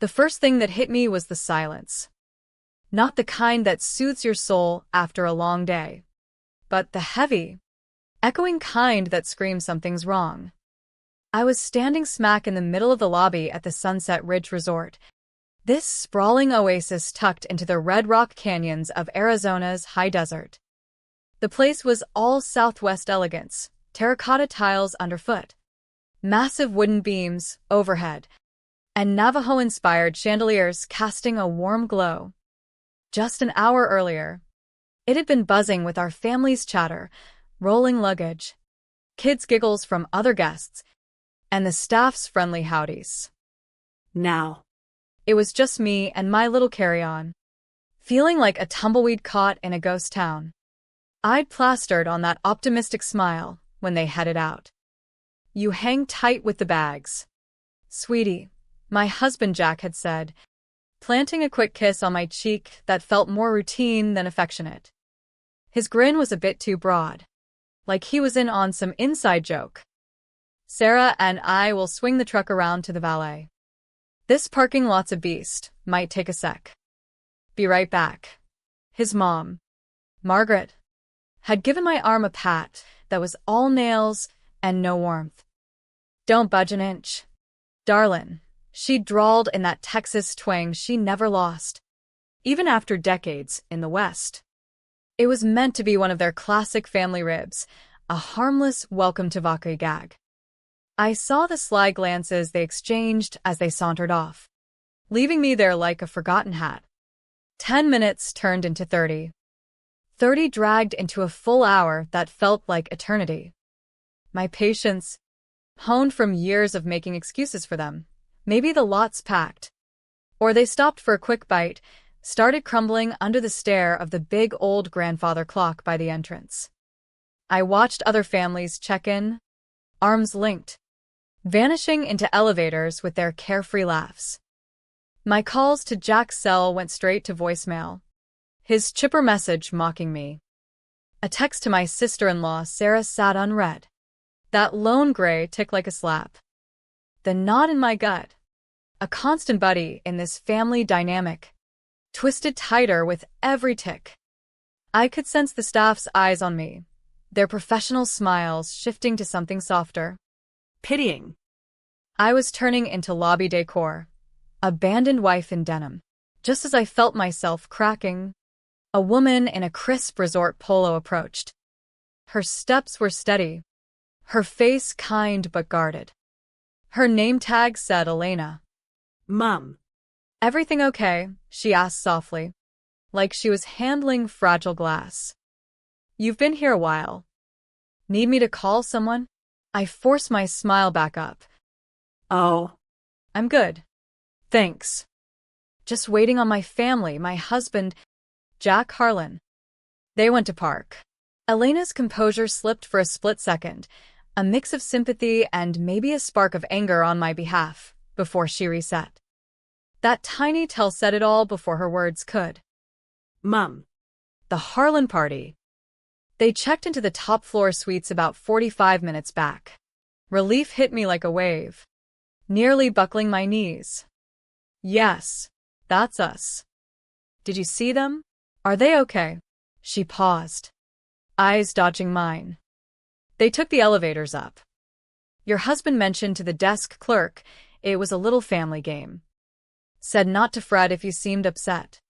The first thing that hit me was the silence. Not the kind that soothes your soul after a long day, but the heavy, echoing kind that screams something's wrong. I was standing smack in the middle of the lobby at the Sunset Ridge Resort, this sprawling oasis tucked into the red rock canyons of Arizona's high desert. The place was all Southwest elegance, terracotta tiles underfoot, massive wooden beams overhead, and Navajo-inspired chandeliers casting a warm glow. Just an hour earlier, it had been buzzing with our family's chatter, rolling luggage, kids' giggles from other guests, and the staff's friendly howdies. Now, it was just me and my little carry-on, feeling like a tumbleweed caught in a ghost town. I'd plastered on that optimistic smile when they headed out. "You hang tight with the bags, sweetie," my husband Jack had said, planting a quick kiss on my cheek that felt more routine than affectionate. His grin was a bit too broad, like he was in on some inside joke. "Sarah and I will swing the truck around to the valet. This parking lot's a beast, might take a sec. Be right back." His mom, Margaret, had given my arm a pat that was all nails and no warmth. "Don't budge an inch, darlin'," she drawled in that Texas twang she never lost, even after decades in the West. It was meant to be one of their classic family ribs, a harmless welcome to vaca gag. I saw the sly glances they exchanged as they sauntered off, leaving me there like a forgotten hat. 10 minutes turned into 30. 30 dragged into a full hour that felt like eternity. My patience, honed from years of making excuses for them, maybe the lot's packed, or they stopped for a quick bite, started crumbling under the stare of the big old grandfather clock by the entrance. I watched other families check in, arms linked, vanishing into elevators with their carefree laughs. My calls to Jack's cell went straight to voicemail, his chipper message mocking me. A text to my sister-in-law Sarah sat unread, that lone gray tick like a slap. The knot in my gut, a constant buddy in this family dynamic, twisted tighter with every tick. I could sense the staff's eyes on me, their professional smiles shifting to something softer, pitying. I was turning into lobby decor, abandoned wife in denim, just as I felt myself cracking. A woman in a crisp resort polo approached. Her steps were steady, her face kind but guarded. Her name tag said Elena. "Mom. "Everything okay?" she asked softly, like she was handling fragile glass. "You've been here a while. Need me to call someone?" I forced my smile back up. Oh. "I'm good. Thanks. Just waiting on my family, my husband, Jack Harlan." They went to park. Elena's composure slipped for a split second, a mix of sympathy and maybe a spark of anger on my behalf, before she reset. That tiny tell said it all before her words could. "Mom. The Harlan party." They checked into the top floor suites about 45 minutes back. Relief hit me like a wave, nearly buckling my knees. "Yes, that's us. Did you see them? Are they okay?" She paused, eyes dodging mine. "They took the elevators up. Your husband mentioned to the desk clerk it was a little family game. Said not to fret if you seemed upset."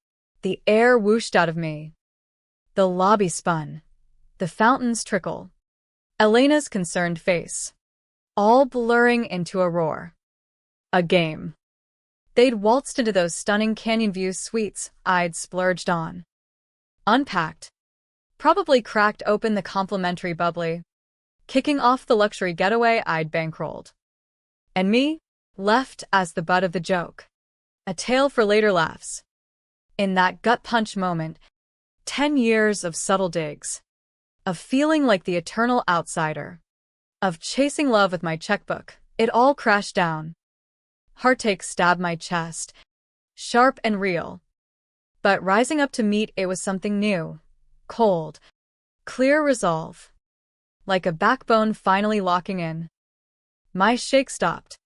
The air whooshed out of me. The lobby spun, the fountains trickle. Elena's concerned face, all blurring into a roar. A game. They'd waltzed into those stunning Canyon View suites I'd splurged on. Unpacked. Probably cracked open the complimentary bubbly, kicking off the luxury getaway I'd bankrolled. And me, left as the butt of the joke. A tale for later laughs. In that gut punch moment, 10 years of subtle digs, of feeling like the eternal outsider, of chasing love with my checkbook, it all crashed down. Heartache stabbed my chest, sharp and real. But rising up to meet it was something new, cold, clear resolve, like a backbone finally locking in. My shake stopped.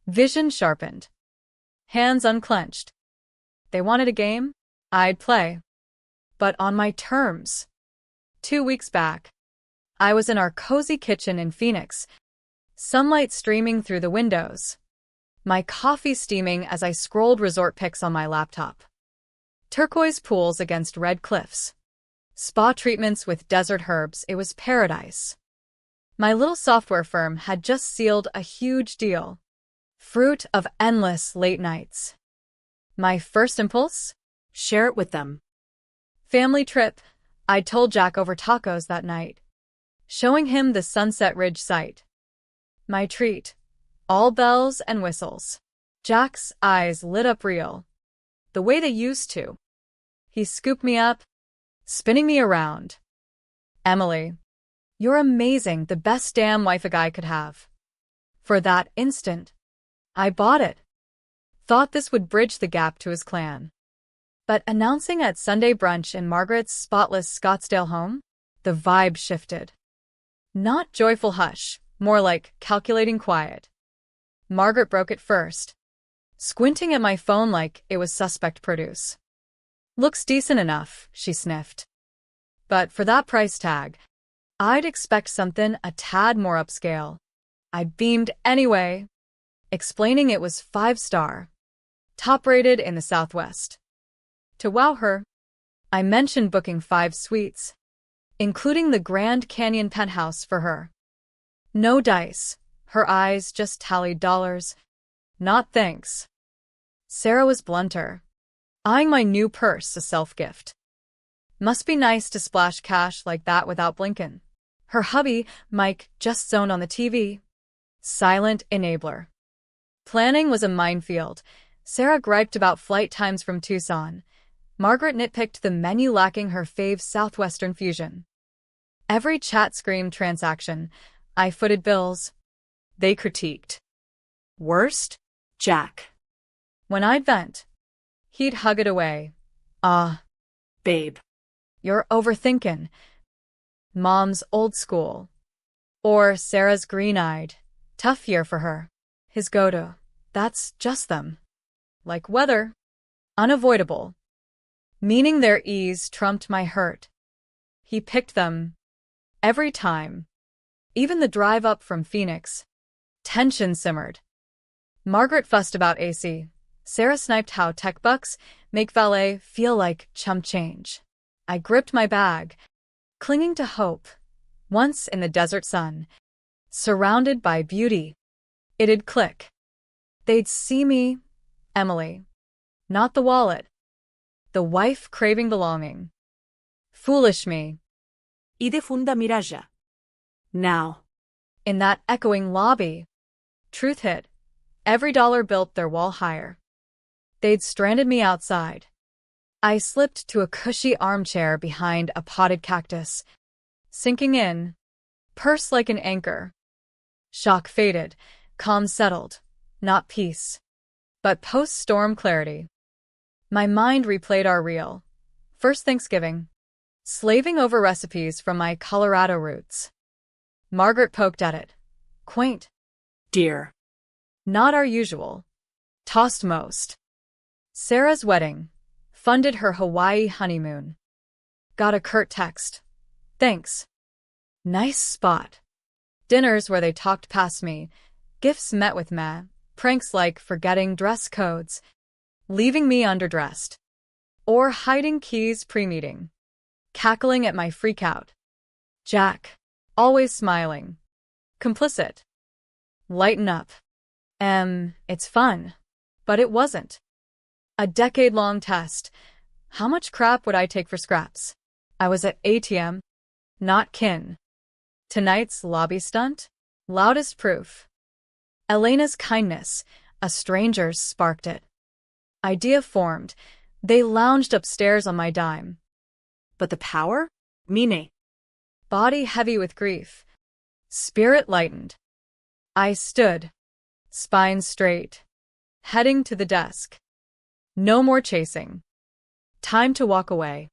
Vision sharpened. hands unclenched. They wanted a game? I'd play. But on my terms. 2 weeks back, I was in our cozy kitchen in Phoenix, sunlight streaming through the windows, my coffee steaming as I scrolled resort pics on my laptop. Turquoise pools against red cliffs. Spa treatments with desert herbs, it was paradise. My little software firm had just sealed a huge deal. Fruit of endless late nights. My first impulse? Share it with them. Family trip. I told Jack over tacos that night, showing him the Sunset Ridge site. My treat. All bells and whistles. Jack's eyes lit up real. The way they used to. He scooped me up, spinning me around. Emily, you're amazing, the best damn wife a guy could have. For that instant, I bought it. Thought this would bridge the gap to his clan. But announcing at Sunday brunch in Margaret's spotless Scottsdale home, the vibe shifted. Not joyful hush, more like calculating quiet. Margaret broke it first, squinting at my phone like it was suspect produce. Looks decent enough, she sniffed. But for that price tag, I'd expect something a tad more upscale. I beamed anyway, explaining it was 5-star, top-rated in the Southwest. To wow her, I mentioned booking 5 suites, including the Grand Canyon penthouse for her. No dice, her eyes just tallied dollars. Not thanks. Sarah was blunter, eyeing my new purse a self-gift. Must be nice to splash cash like that without blinking. Her hubby, Mike, just zoned on the TV. Silent enabler. Planning was a minefield. Sarah griped about flight times from Tucson. Margaret nitpicked the menu lacking her fave Southwestern fusion. Every chat screamed transaction. I footed bills. They critiqued. Worst? Jack. When I'd vent, he'd hug it away. Babe. You're overthinking. Mom's old school. Or Sarah's green-eyed. Tough year for her. His go-to. That's just them. Like weather. Unavoidable. Meaning their ease trumped my hurt. He picked them. Every time. Even the drive up from Phoenix. Tension simmered. Margaret fussed about AC. Sarah sniped how tech bucks make valet feel like chump change. I gripped my bag, clinging to hope. Once in the desert sun, surrounded by beauty, it'd click. They'd see me, Emily. Not the wallet. The wife craving belonging. Foolish me. Y de funda miraja. Now. In that echoing lobby, truth hit. Every dollar built their wall higher. They'd stranded me outside. I slipped to a cushy armchair behind a potted cactus, sinking in, purse like an anchor. Shock faded, calm settled, not peace, but post-storm clarity. My mind replayed our reel. First Thanksgiving, slaving over recipes from my Colorado roots. Margaret poked at it. Quaint. Dear. Not our usual. Tossed most. Sarah's wedding. Funded her Hawaii honeymoon. Got a curt text. Thanks. Nice spot. Dinners where they talked past me. Gifts met with meh. Pranks like forgetting dress codes. Leaving me underdressed. Or hiding keys pre-meeting. Cackling at my freakout. Jack. Always smiling. Complicit. Lighten up. It's fun. But it wasn't. A decade-long test. How much crap would I take for scraps? I was at ATM. Not kin. Tonight's lobby stunt? Loudest proof. Elena's kindness. A stranger's sparked it. Idea formed. They lounged upstairs on my dime. But the power? Mine. Body heavy with grief. Spirit lightened. I stood. Spine straight. Heading to the desk. No more chasing. Time to walk away.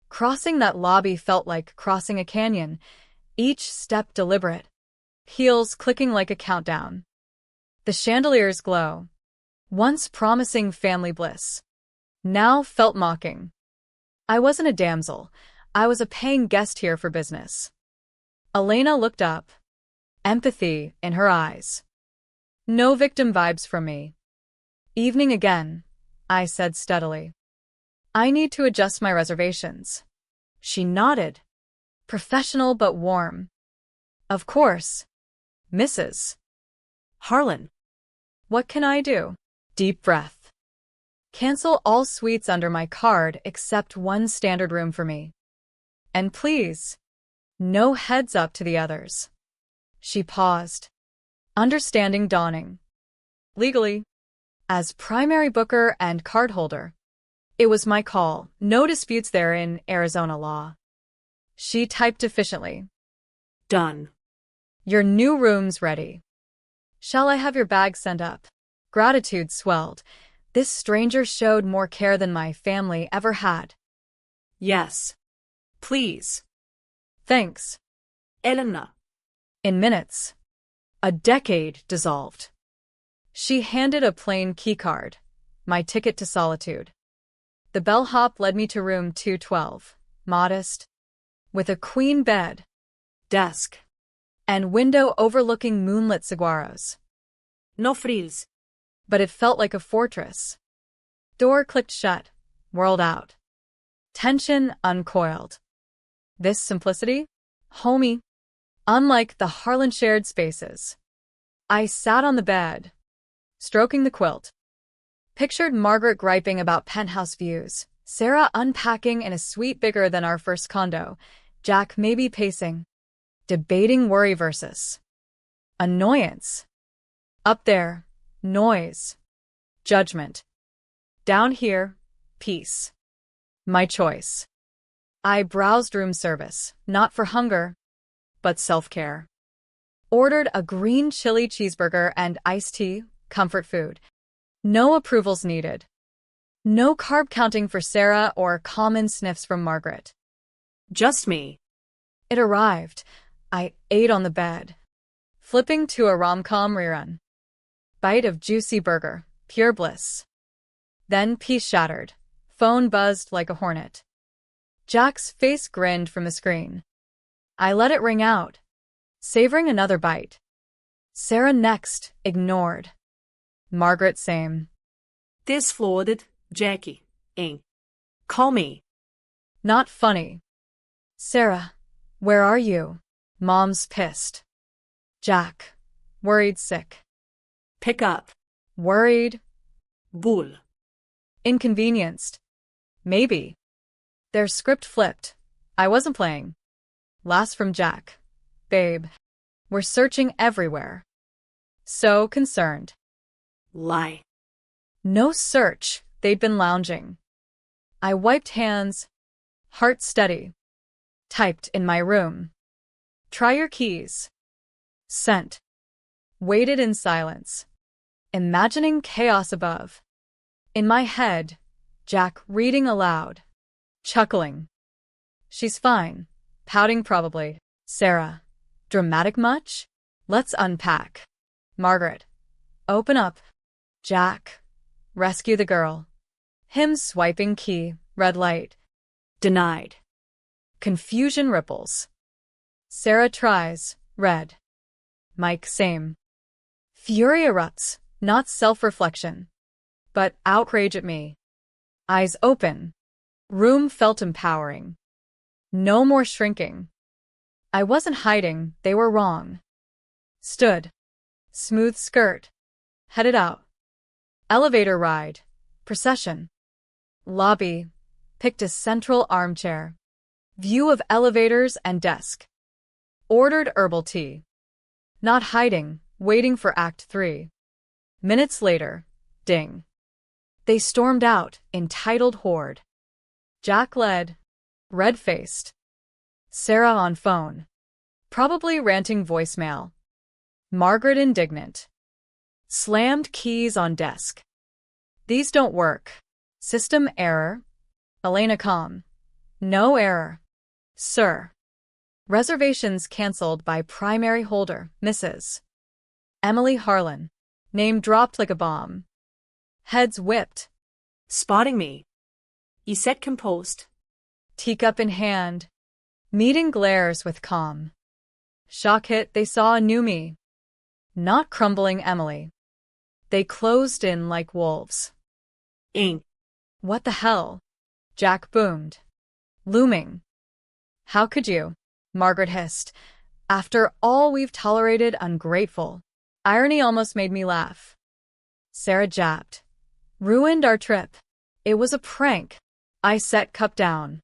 Crossing that lobby felt like crossing a canyon, each step deliberate. Heels clicking like a countdown. The chandelier's glow. Once promising family bliss, now felt mocking. I wasn't a damsel. I was a paying guest here for business. Elena looked up, empathy in her eyes. No victim vibes from me. Evening again, I said steadily. I need to adjust my reservations. She nodded. Professional but warm. Of course. Mrs. Harlan. What can I do? Deep breath. Cancel all suites under my card except one standard room for me. And please, no heads up to the others. She paused. Understanding dawning. Legally, as primary booker and cardholder, it was my call. No disputes there in Arizona law. She typed efficiently. Done. Your new room's ready. Shall I have your bag sent up? Gratitude swelled. This stranger showed more care than my family ever had. Yes. Please. Thanks. Elena. In minutes, a decade dissolved. She handed a plain keycard, my ticket to solitude. The bellhop led me to room 212, modest, with a queen bed, desk, and window overlooking moonlit saguaros. No frills. But it felt like a fortress. Door clicked shut, whirled out. Tension uncoiled. This simplicity? Homey. Unlike the Harlan shared spaces. I sat on the bed, stroking the quilt. Pictured Margaret griping about penthouse views, Sarah unpacking in a suite bigger than our first condo, Jack maybe pacing, debating worry versus annoyance. Up there, noise, judgment. Down here, peace. My choice. I browsed room service, not for hunger, but self-care. Ordered a green chili cheeseburger and iced tea, comfort food. No approvals needed. No carb counting for Sarah or common sniffs from Margaret. Just me. It arrived. I ate on the bed, flipping to a rom-com rerun. Bite of juicy burger, pure bliss. Then piece shattered. Phone buzzed like a hornet. Jack's face grinned from the screen. I let it ring out, savoring another bite. Sarah next, ignored. Margaret same. This flooded, Jackie. Ain't. Call me. Not funny. Sarah, where are you? Mom's pissed. Jack, worried sick. Pick up. Worried. Bull. Inconvenienced. Maybe. Their script flipped. I wasn't playing. Last from Jack. Babe. We're searching everywhere. So concerned. Lie. No search. They'd been lounging. I wiped hands. Heart steady. Typed in my room. Try your keys. Sent. Waited in silence. Imagining chaos above. In my head, Jack reading aloud. Chuckling. She's fine. Pouting probably. Sarah. Dramatic much? Let's unpack. Margaret. Open up. Jack. Rescue the girl. Him swiping key. Red light. Denied. Confusion ripples. Sarah tries. Red. Mike same. Fury erupts. Not self-reflection, but outrage at me. Eyes open. Room felt empowering. No more shrinking. I wasn't hiding, they were wrong. Stood. Smooth skirt. Headed out. Elevator ride. Procession. Lobby. Picked a central armchair. View of elevators and desk. Ordered herbal tea. Not hiding, waiting for Act 3. Minutes later, ding. They stormed out, entitled horde. Jack led, red-faced. Sarah on phone. Probably ranting voicemail. Margaret indignant. Slammed keys on desk. These don't work. System error. Elena calm. No error. Sir. Reservations cancelled by primary holder, Mrs. Emily Harlan. Name dropped like a bomb. Heads whipped, Spotting me. Y set composed. teacup in hand, meeting glares with calm. Shock hit, they saw a new me. Not crumbling Emily. They closed in like wolves. Ink. What the hell? Jack boomed. Looming. How could you? Margaret hissed. After all we've tolerated, ungrateful. Irony almost made me laugh. Sarah jabbed. Ruined our trip. It was a prank. I set cup down.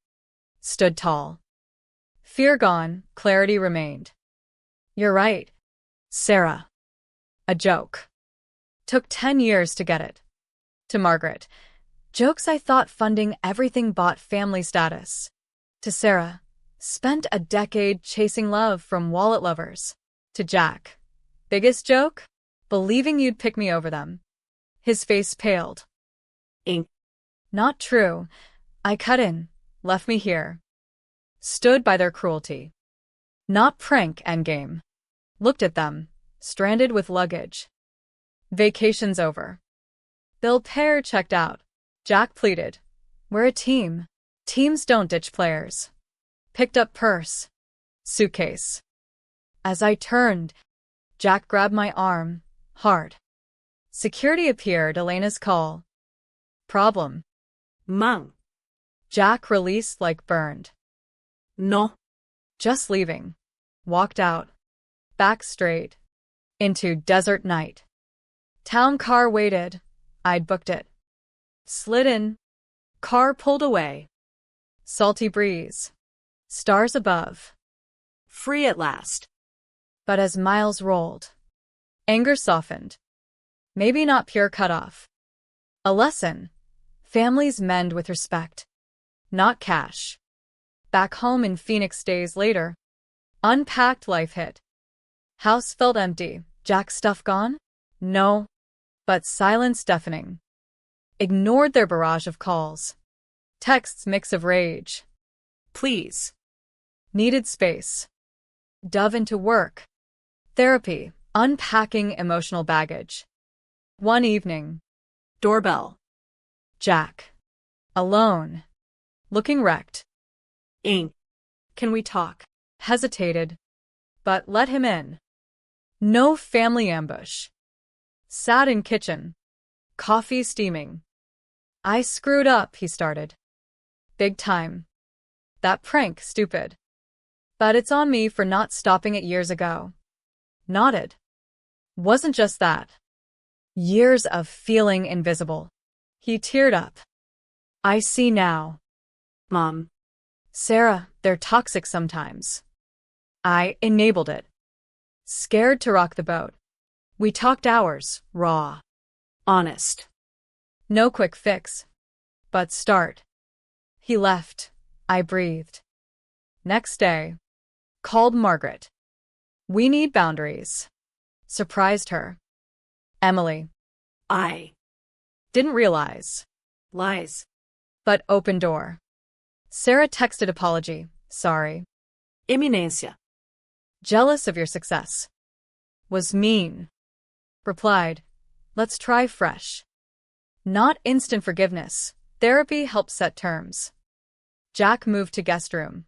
Stood tall. Fear gone, clarity remained. You're right, Sarah. A joke. Took 10 years to get it. To Margaret. Jokes I thought funding everything bought family status. To Sarah. Spent a decade chasing love from wallet lovers. To Jack. Biggest joke? Believing you'd pick me over them. His face paled. Ink. Not true. I cut in. Left me here. Stood by their cruelty. Not prank endgame. Looked at them. Stranded with luggage. Vacation's over. Bill pair checked out. Jack pleaded. We're a team. Teams don't ditch players. Picked up purse. Suitcase. As I turned, Jack grabbed my arm, hard. Security appeared, Elena's call. Problem. Mang. Jack released like burned. No. Just leaving. Walked out. Back straight. Into desert night. Town car waited. I'd booked it. Slid in. Car pulled away. Salty breeze. Stars above. Free at last. But as miles rolled, anger softened. Maybe not pure cutoff. A lesson. Families mend with respect. Not cash. Back home in Phoenix days later. Unpacked, life hit. House felt empty. Jack's stuff gone? No. But silence deafening. Ignored their barrage of calls. Texts mix of rage. Please. Needed space. Dove into work. Therapy. Unpacking emotional baggage. One evening. Doorbell. Jack. Alone. Looking wrecked. Ink. Can we talk? Hesitated. But let him in. No family ambush. Sat in kitchen. Coffee steaming. I screwed up, he started. Big time. That prank, stupid. But it's on me for not stopping it years ago. Nodded. Wasn't just that. Years of feeling invisible. He teared up. I see now. Mom. Sarah, they're toxic sometimes. I enabled it. Scared to rock the boat. We talked hours, raw. Honest. No quick fix. But start. He left. I breathed. Next day. Called Margaret. We need boundaries. Surprised her. Emily. I. Didn't realize. Lies. But open door. Sarah texted apology. Sorry. Eminencia. Jealous of your success. Was mean. Replied. Let's try fresh. Not instant forgiveness. Therapy helped set terms. Jack moved to guest room.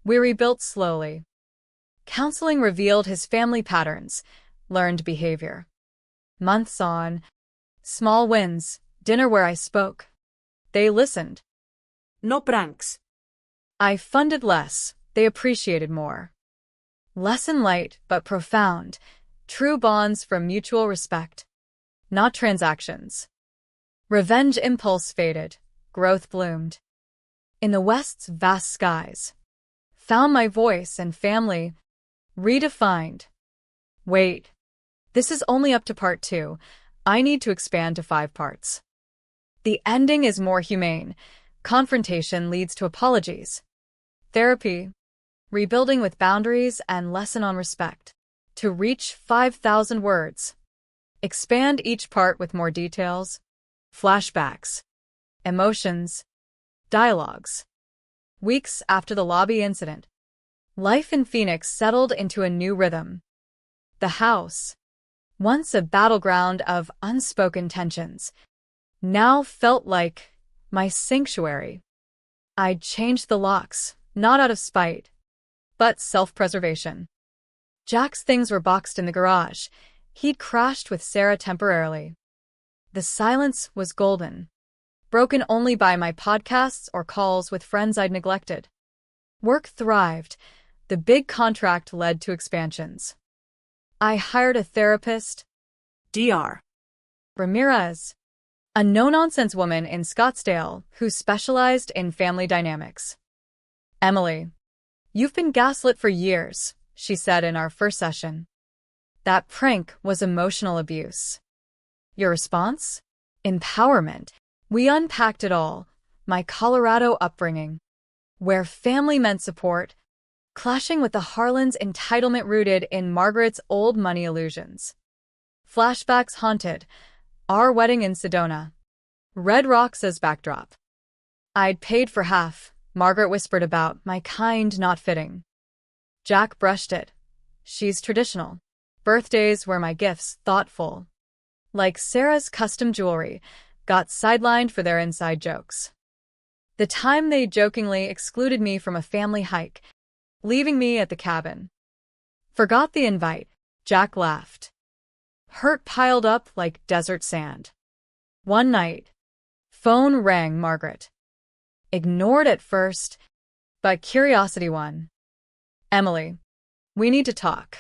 We rebuilt slowly. Counseling revealed his family patterns, learned behavior. Months on. Small wins. Dinner where I spoke. They listened. No pranks. I funded less. They appreciated more. Lesson light but profound. True bonds from mutual respect. Not transactions. Revenge impulse faded. Growth bloomed. In the West's vast skies. Found my voice and family. Redefined. Wait. This is only up to part 2. I need to expand to 5 parts. The ending is more humane. Confrontation leads to apologies. Therapy. Rebuilding with boundaries and lesson on respect. To reach 5,000 words. Expand each part with more details. Flashbacks. Emotions. Dialogues. Weeks after the lobby incident. Life in Phoenix settled into a new rhythm. The house. Once a battleground of unspoken tensions. now felt like my sanctuary. I'd changed the locks, not out of spite, but self-preservation. Jack's things were boxed in the garage. He'd crashed with Sarah temporarily. The silence was golden, broken only by my podcasts or calls with friends I'd neglected. Work thrived. The big contract led to expansions. I hired a therapist, Dr. Ramirez, a no-nonsense woman in Scottsdale who specialized in family dynamics. Emily, you've been gaslit for years, she said in our first session. That prank was emotional abuse. Your response? Empowerment. We unpacked it all. My Colorado upbringing, where family meant support, clashing with the Harlan's entitlement rooted in Margaret's old money illusions. Flashbacks haunted. Our wedding in Sedona. Red rocks as backdrop. I'd paid for half, Margaret whispered about my kind not fitting. Jack brushed it. She's traditional. Birthdays were my gifts, thoughtful. Like Sarah's custom jewelry, got sidelined for their inside jokes. The time they jokingly excluded me from a family hike, leaving me at the cabin. Forgot the invite, Jack laughed. Hurt piled up like desert sand. One night, phone rang Margaret. Ignored at first, but curiosity won. Emily, we need to talk.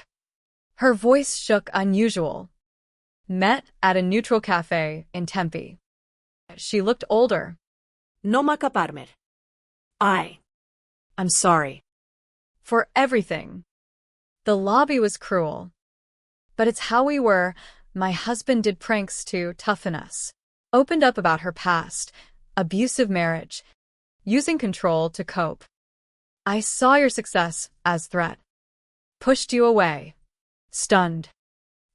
Her voice shook unusual. Met at a neutral cafe in Tempe. She looked older. No makaparmer. I'm sorry. For everything. The lobby was cruel. But it's how we were. My husband did pranks to toughen us. Opened up about her past, abusive marriage, using control to cope. I saw your success as threat. Pushed you away. Stunned.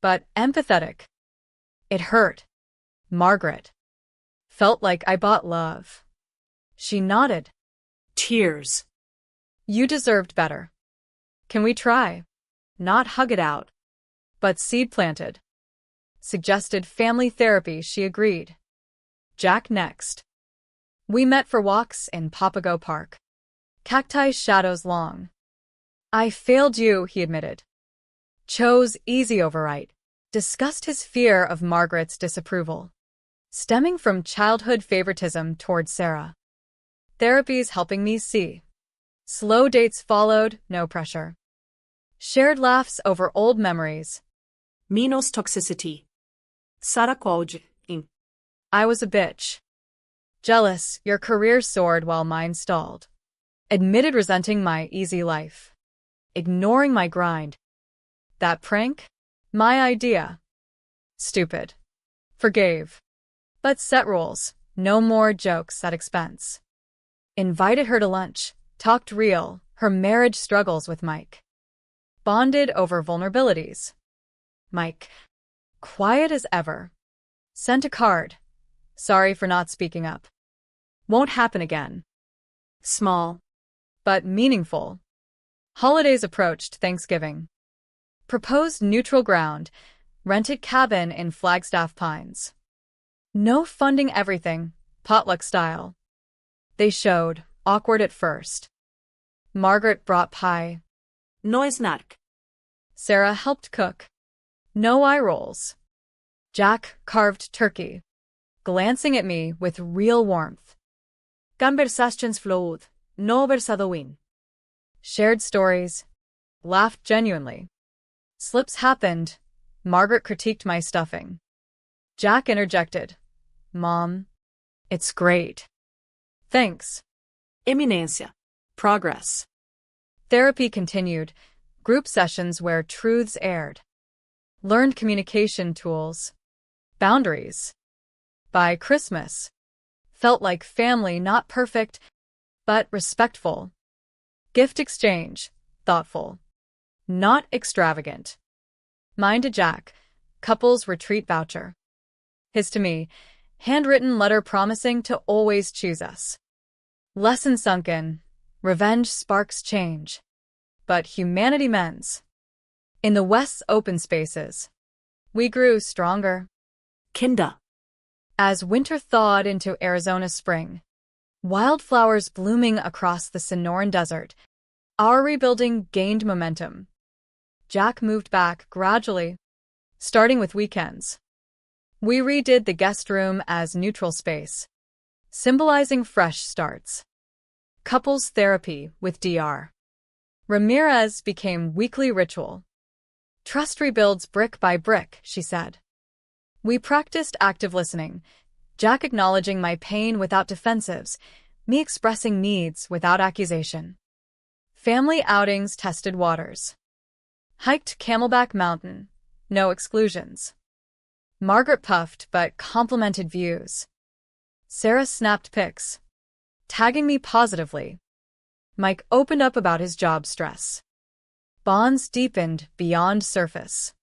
But empathetic. It hurt. Margaret. Felt like I bought love. She nodded. Tears. You deserved better. Can we try? Not hug it out, but seed planted. Suggested family therapy, she agreed. Jack next. We met for walks in Papago Park. Cacti shadows long. I failed you, he admitted. Chose easy over right. Discussed his fear of Margaret's disapproval, stemming from childhood favoritism toward Sarah. Therapy's helping me see. Slow dates followed, no pressure. Shared laughs over old memories. Menos toxicity. Sarah called in. I was a bitch. Jealous, your career soared while mine stalled. Admitted resenting my easy life. Ignoring my grind. That prank? My idea. Stupid. Forgave. But set rules. No more jokes at expense. Invited her to lunch. Talked real, her marriage struggles with Mike. Bonded over vulnerabilities. Mike. Quiet as ever. Sent a card. Sorry for not speaking up. Won't happen again. Small. But meaningful. Holidays approached Thanksgiving. Proposed neutral ground. Rented cabin in Flagstaff Pines. No funding everything, potluck style. They showed, awkward at first. Margaret brought pie. No snack. Sarah helped cook. No eye rolls. Jack carved turkey, glancing at me with real warmth. Conversations flowed, no versado in. Shared stories. Laughed genuinely. Slips happened. Margaret critiqued my stuffing. Jack interjected. Mom, it's great. Thanks. Eminencia. Progress. Therapy continued. Group sessions where truths aired. Learned communication tools. Boundaries. By Christmas. Felt like family, not perfect, but respectful. Gift exchange. Thoughtful. Not extravagant. Mine to Jack. Couples retreat voucher. His to me. Handwritten letter promising to always choose us. Lesson sunk in. Revenge sparks change. But humanity mends. In the West's open spaces. We grew stronger. Kinda. As winter thawed into Arizona spring, wildflowers blooming across the Sonoran Desert, our rebuilding gained momentum. Jack moved back gradually, starting with weekends. We redid the guest room as neutral space, symbolizing fresh starts. Couples therapy with Dr. Ramirez became weekly ritual. Trust rebuilds brick by brick, she said. We practiced active listening, Jack acknowledging my pain without defensives, me expressing needs without accusation. Family outings tested waters. Hiked Camelback Mountain, no exclusions. Margaret puffed but complimented views. Sarah snapped pics, tagging me positively. Mike opened up about his job stress. Bonds deepened beyond surface.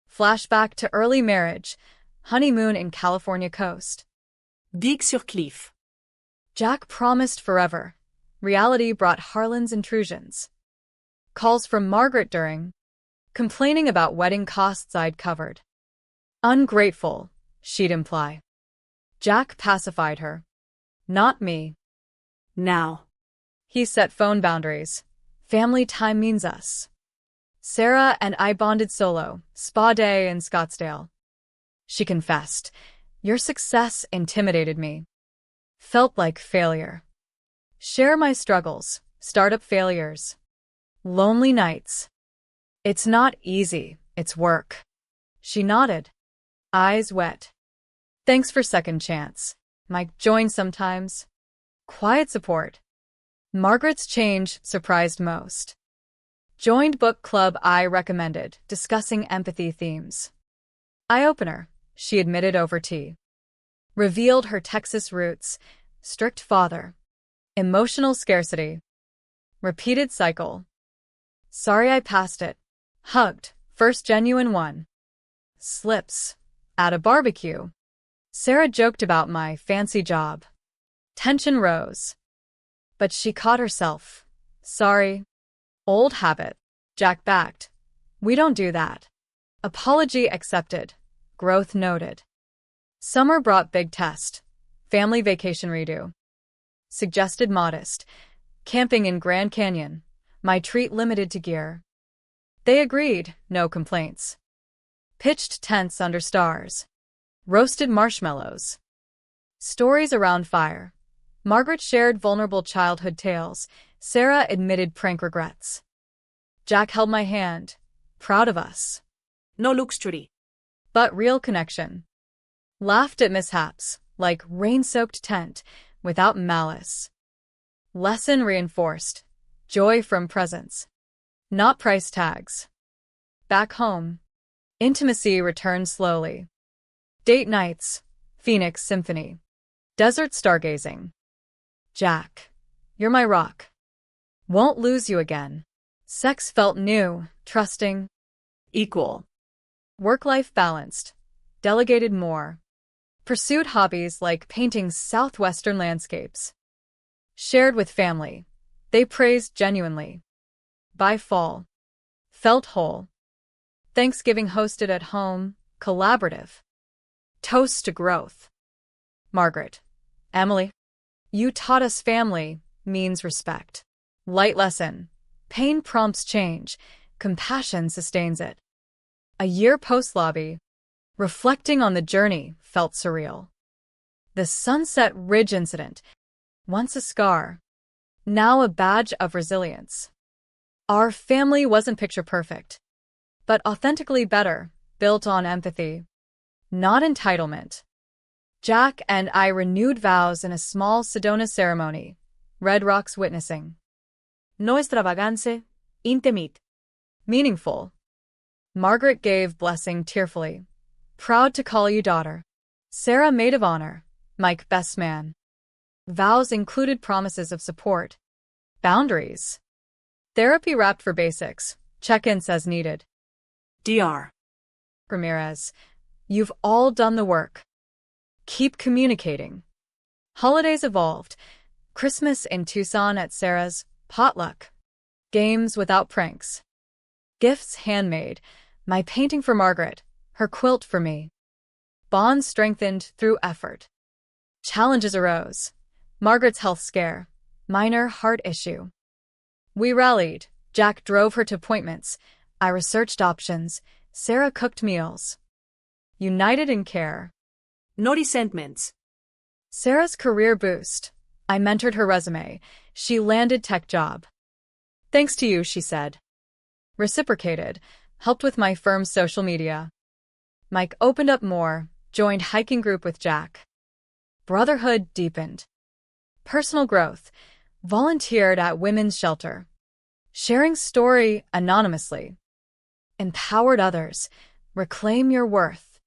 Flashback to early marriage, honeymoon in California coast. Vic-sur-Cliff. Jack promised forever. Reality brought Harlan's intrusions. Calls from Margaret during, complaining about wedding costs I'd covered. Ungrateful, she'd imply. Jack pacified her. Not me. Now. He set phone boundaries. Family time means us. Sarah and I bonded solo, spa day in Scottsdale. She confessed, your success intimidated me. Felt like failure. Share my struggles, startup failures. Lonely nights. It's not easy, it's work. She nodded, eyes wet. Thanks for second chance. Mike joined sometimes. Quiet support. Margaret's change surprised most. Joined book club I recommended, discussing empathy themes. Eye-opener, she admitted over tea. Revealed her Texas roots, strict father. Emotional scarcity. Repeated cycle. Sorry I passed it. Hugged, first genuine one. Slips. At a barbecue. Sarah joked about my fancy job. Tension rose. But she caught herself. Sorry. Old habit. Jack backed. We don't do that. Apology accepted. Growth noted. Summer brought big test. Family vacation redo. Suggested modest. Camping in Grand Canyon. My treat limited to gear. They agreed, no complaints. Pitched tents under stars. Roasted marshmallows. Stories around fire. Margaret shared vulnerable childhood tales. Sarah admitted prank regrets. Jack held my hand, proud of us. No luxury. But real connection. Laughed at mishaps, like rain-soaked tent, without malice. Lesson reinforced. Joy from presence. Not price tags. Back home. Intimacy returned slowly. Date nights. Phoenix Symphony. Desert stargazing. Jack. You're my rock. Won't lose you again. Sex felt new, trusting. Equal. Work-life balanced. Delegated more. Pursued hobbies like painting southwestern landscapes. Shared with family. They praised genuinely. By fall. Felt whole. Thanksgiving hosted at home, collaborative. Toast to growth. Margaret. Emily. You taught us family means respect. Light lesson. Pain prompts change. Compassion sustains it. A year post-lobby. Reflecting on the journey felt surreal. The Sunset Ridge incident. Once a scar. Now a badge of resilience. Our family wasn't picture perfect, but authentically better, built on empathy. Not entitlement. Jack and I renewed vows in a small Sedona ceremony, Red Rocks witnessing. No extravagance, intimate. Meaningful. Margaret gave blessing tearfully. Proud to call you daughter. Sarah maid of honor, Mike best man. Vows included promises of support. Boundaries. Therapy wrapped for basics, check-ins as needed. Dr. Ramirez, you've all done the work. Keep communicating. Holidays evolved. Christmas in Tucson at Sarah's, potluck. Games without pranks. Gifts handmade. My painting for Margaret, her quilt for me. bond strengthened through effort. Challenges arose. Margaret's health scare, minor heart issue. We rallied. Jack drove her to appointments. I researched options. Sarah cooked meals. United in care. No resentments. Sarah's career boost. I mentored her resume. She landed tech job. Thanks to you, she said. Reciprocated. Helped with my firm's social media. Mike opened up more, joined hiking group with Jack. Brotherhood deepened. Personal growth. Volunteered at women's shelter. Sharing story anonymously. Empowered others. Reclaim your worth.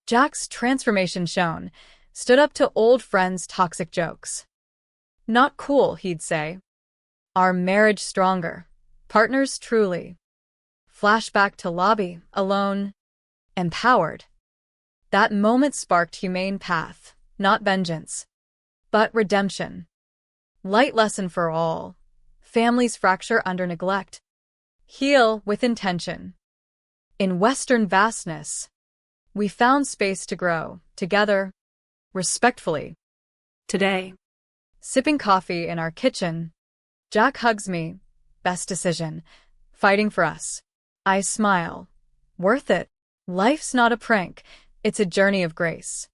Jack's transformation shown. Stood up to old friends' toxic jokes. Not cool, he'd say. Our marriage stronger. Partners truly. Flashback to lobby, alone. Empowered. That moment sparked humane path, not vengeance, but redemption. Light lesson for all. Families fracture under neglect. Heal with intention. In Western vastness, we found space to grow, together, respectfully. Today. Sipping coffee in our kitchen. Jack hugs me. Best decision. Fighting for us. I smile. Worth it. Life's not a prank. It's a journey of grace.